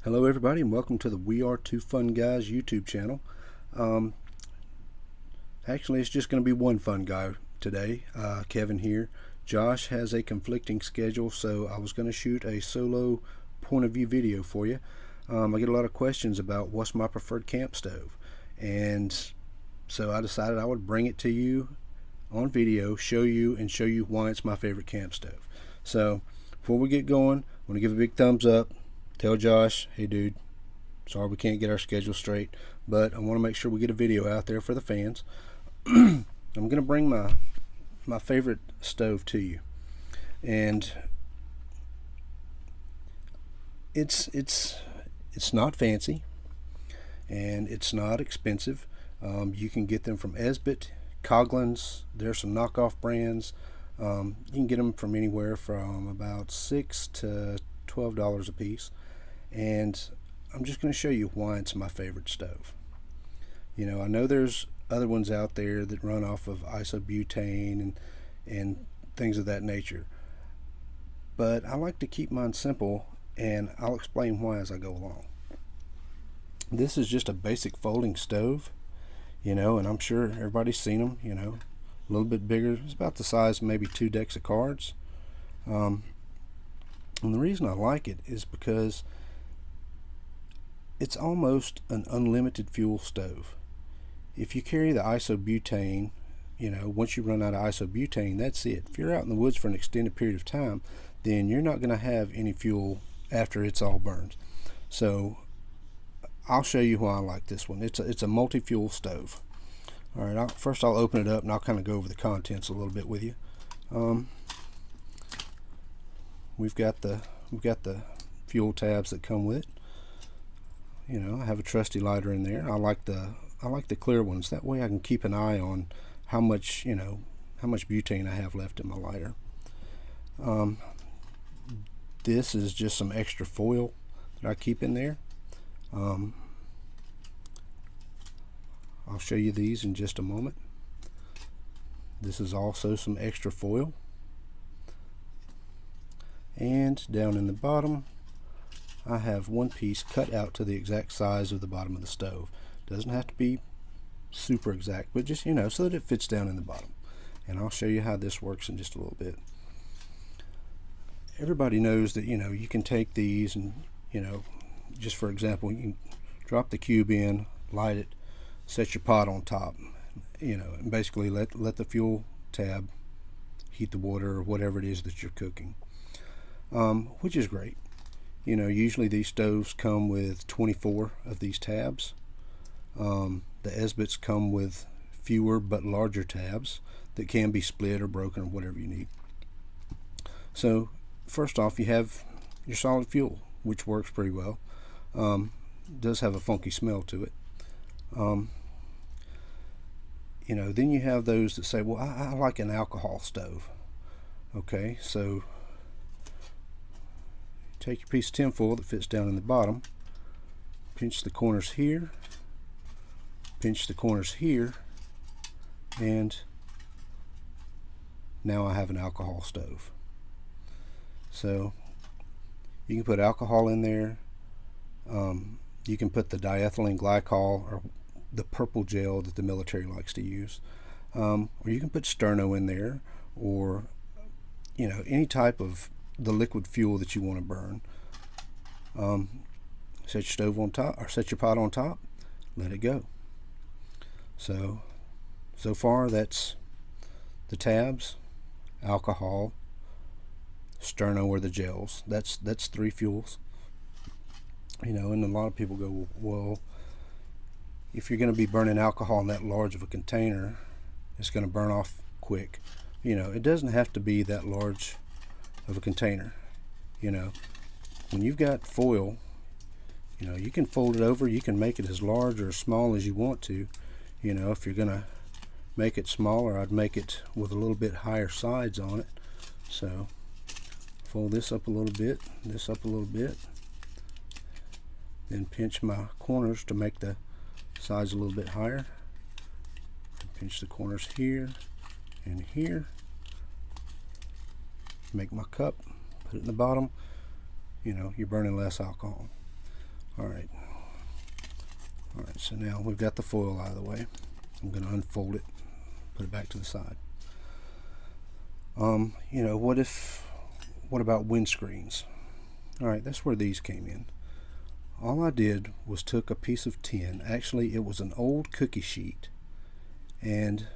Hello everybody and welcome to the We Are Two Fun Guys YouTube channel. Um, Actually, it's just going to be one fun guy today, Kevin here. Josh has a conflicting schedule, so I was going to shoot a solo point of view video for you. I get a lot of questions about what's my preferred camp stove, and so I decided I would bring it to you on video, show you why it's my favorite camp stove. So before we get going, I want to give a big thumbs up. Tell Josh, hey dude, sorry we can't get our schedule straight, but I want to make sure we get a video out there for the fans. I'm going to bring my favorite stove to you, and it's not fancy and it's not expensive. You can get them from Esbit, Coghlan's. There's some knockoff brands. You can get them from anywhere from about $6 to $12 a piece, and I'm just going to show you why it's my favorite stove. You know, I know there's other ones out there that run off of isobutane and things of that nature, but I like to keep mine simple, and I'll explain why as I go along. This is just a basic folding stove, you know, and I'm sure everybody's seen them, you know, a little bit bigger. It's about the size of maybe 2 decks of cards. And the reason I like it is because it's almost an unlimited fuel stove. If you carry the isobutane, you know, once you run out of isobutane, that's it. If you're out in the woods for an extended period of time, then you're not going to have any fuel after it's all burned. So I'll show you why I like this one. It's a multi-fuel stove. All right, first I'll open it up and I'll kind of go over the contents a little bit with you. We've got the fuel tabs that come with it. You know, I have a trusty lighter in there. I like the clear ones. That way I can keep an eye on how much butane I have left in my lighter. This is just some extra foil that I keep in there. I'll show you these in just a moment. This is also some extra foil. And down in the bottom, I have one piece cut out to the exact size of the bottom of the stove. Doesn't have to be super exact, but just, you know, so that it fits down in the bottom. And I'll show you how this works in just a little bit. Everybody knows that, you know, you can take these and, you know, just for example, you can drop the cube in, light it, set your pot on top, you know, and basically let the fuel tab heat the water or whatever it is that you're cooking, which is great. You know, usually these stoves come with 24 of these tabs. The Esbits come with fewer but larger tabs that can be split or broken or whatever you need. So first off, you have your solid fuel, which works pretty well. Does have a funky smell to it. You know, then you have those that say, well, I like an alcohol stove. Okay, so take your piece of tin foil that fits down in the bottom, pinch the corners here, pinch the corners here, and now I have an alcohol stove. So you can put alcohol in there. You can put the diethylene glycol or the purple gel that the military likes to use, or you can put sterno in there, or, you know, any type of the liquid fuel that you want to burn. Set your stove on top, or set your pot on top, let it go. So far that's the tabs, alcohol, sterno, or the gels. That's 3 fuels. You know, and a lot of people go, well, if you're going to be burning alcohol in that large of a container, it's going to burn off quick. You know, it doesn't have to be that large of a container. You know, when you've got foil, you know, you can fold it over, you can make it as large or as small as you want to. You know, if you're gonna make it smaller, I'd make it with a little bit higher sides on it. So fold this up a little bit, this up a little bit, then pinch my corners to make the sides a little bit higher. Pinch the corners here and here. Make my cup, put it in the bottom. You know, you're burning less alcohol. Alright. Alright, so now we've got the foil out of the way. I'm going to unfold it, put it back to the side. You know, what about windscreens? Alright, that's where these came in. All I did was took a piece of tin. Actually, it was an old cookie sheet, and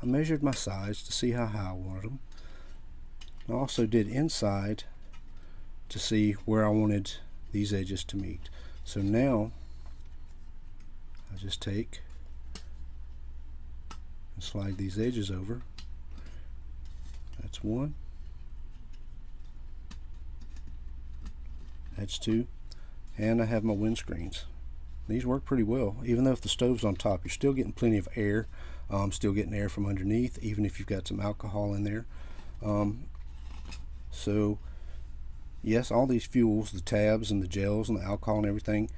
I measured my sides to see how high I wanted them. I also did inside to see where I wanted these edges to meet. So now I just take and slide these edges over. That's one. That's two. And I have my windscreens. These work pretty well. Even though if the stove's on top, you're still getting plenty of air. Still getting air from underneath, even if you've got some alcohol in there. So yes, all these fuels, the tabs and the gels and the alcohol and everything,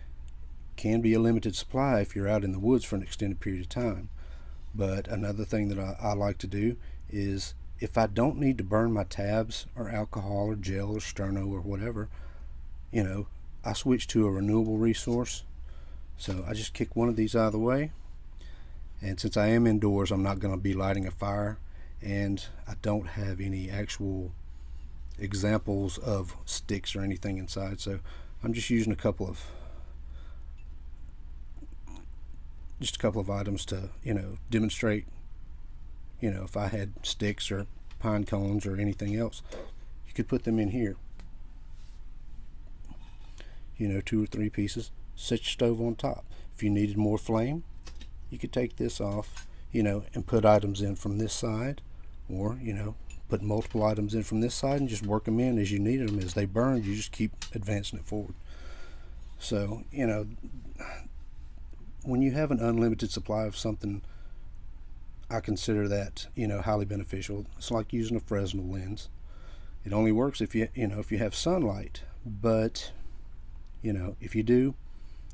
can be a limited supply if you're out in the woods for an extended period of time. But another thing that I like to do is, if I don't need to burn my tabs or alcohol or gel or sterno or whatever, you know, I switch to a renewable resource. So I just kick one of these out of the way, and since I am indoors, I'm not going to be lighting a fire, and I don't have any actual examples of sticks or anything inside, so I'm just using a couple of items to, you know, demonstrate, you know, if I had sticks or pine cones or anything else, you could put them in here. You know, 2 or 3 pieces, set your stove on top. If you needed more flame, you could take this off, you know, and put items in from this side, or, you know, put multiple items in from this side and just work them in as you needed them. As they burn, you just keep advancing it forward. So, you know, when you have an unlimited supply of something, I consider that, you know, highly beneficial. It's like using a Fresnel lens. It only works if you have sunlight, but you know, if you do,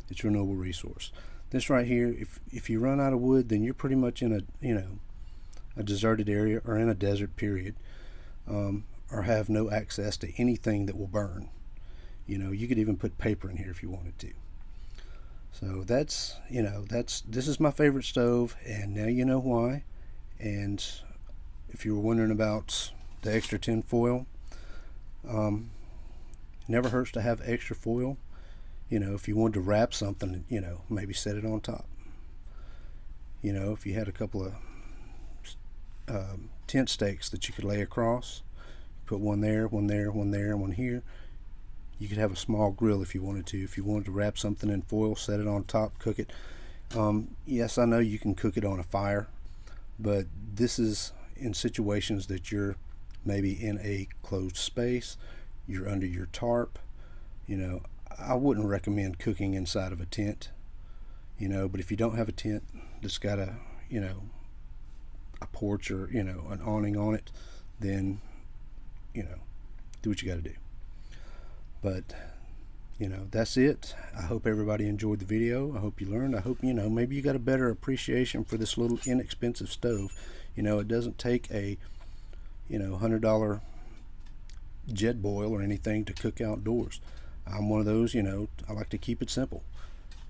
it's a renewable resource. This right here, if you run out of wood, then you're pretty much in a deserted area or in a desert, period, or have no access to anything that will burn. You know, you could even put paper in here if you wanted to. So this is my favorite stove, and now you know why. And if you were wondering about the extra tin foil, never hurts to have extra foil. You know, if you wanted to wrap something, you know, maybe set it on top. You know, if you had a couple of tent stakes that you could lay across, put one there, one there, one there, and one here. You could have a small grill if you wanted to. If you wanted to wrap something in foil, set it on top, cook it. Yes, I know you can cook it on a fire, but this is in situations that you're maybe in a closed space, you're under your tarp. You know, I wouldn't recommend cooking inside of a tent, you know, but if you don't have a tent that's got a, you know, a porch or, you know, an awning on it, then, you know, do what you got to do. But, you know, that's it. I hope everybody enjoyed the video. I hope you learned. I hope, you know, maybe you got a better appreciation for this little inexpensive stove. You know, it doesn't take a, you know, $100 jet boil or anything to cook outdoors. I'm one of those, you know, I like to keep it simple.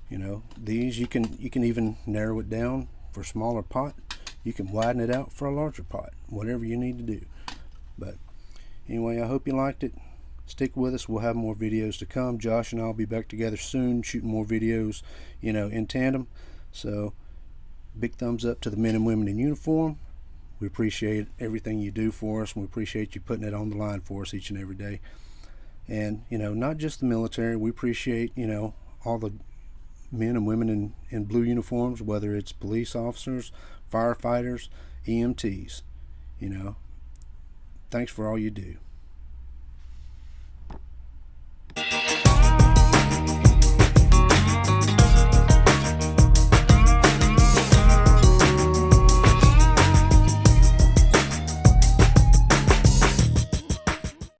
You know, these you can even narrow it down for a smaller pot. You can widen it out for a larger pot, whatever you need to do. But anyway, I hope you liked it. Stick with us. We'll have more videos to come. Josh and I'll be back together soon, shooting more videos, you know, in tandem. So big thumbs up to the men and women in uniform. We appreciate everything you do for us, and we appreciate you putting it on the line for us each and every day. And, you know, not just the military. We appreciate, you know, all the men and women in blue uniforms, whether it's police officers, firefighters, EMTs. You know, thanks for all you do.